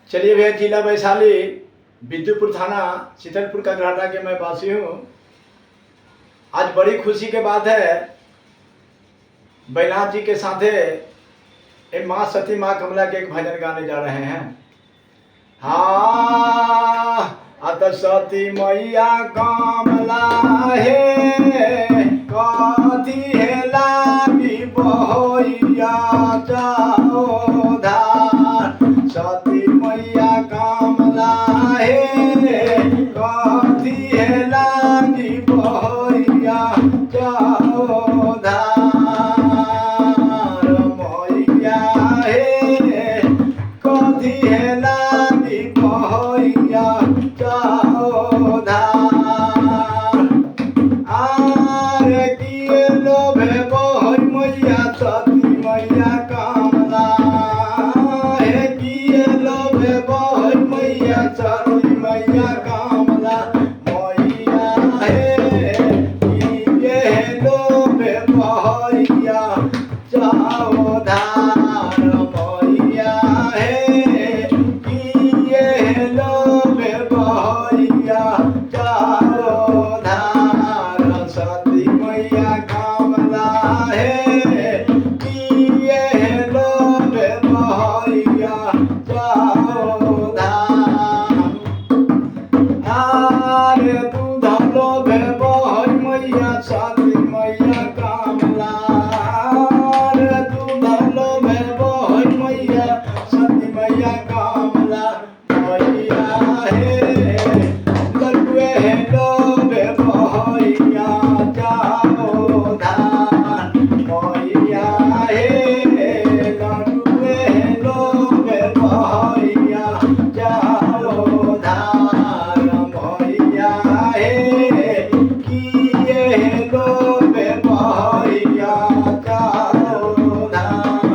चलिए भैया, जिला वैशाली विद्युपुर थाना शीतलपुर का ग्राहटा के मैं वासी हूँ। आज बड़ी खुशी के बात है, बैनाथ जी के साथे एक माँ सती माँ कमला के एक भजन गाने जा रहे हैं। हाँ, अत सती मैया कमला है कथी है लागी बहोइया जाओ धार। सती मैया कमला है कथी है लागी बहोइया जाओ धार। मैया है कथी है लागी बहोइया जाओ धार। आरे किए लोभे बहोई मैया सती मैया कमला है। किए लोभे बहोई मैया सती मैया कमला मैया है। किए लोभे बहोइया जाओ धार। मैया है किए लोभे बहोइया जाओ धार। सती मैया कमला है किए लोभे बहोइया जाओ धार। आरे दूध लोभे बहोई मैया सती मैया कमला। आरे दूध लोभे बहोई मैया सती मैया कमला मैया है। लडुए लोभे बहोइया जाओ धार। मैया है लडुए लोभे बहोइया जाओ धार। मैया है किए लोभे बहोइया जाओ धार।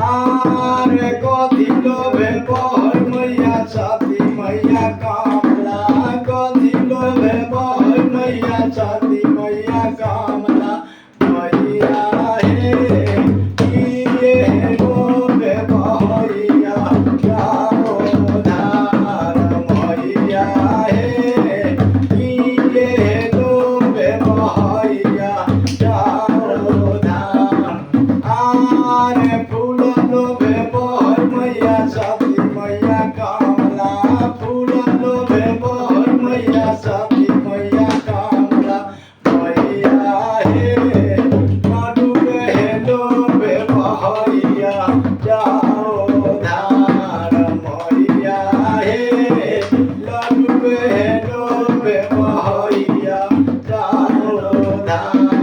आरे कथी लोभे बहोई मैया सती मैया कमला। कथी लोभे बहोई मैया सती मैया कमला मैया है किए लोभे बहोइया जाओ धार। मैया है किए लोभे बहोइया जाओ धार। आरे फूल लोभे बहोई मैया सती मैया कमला। फूल लोभे बहोई मैया सती मैया कमला मैया है। लडुए लोभे बहोइया जाओ धार। मैया है लडुए लोभे बहोइया जाओ धार।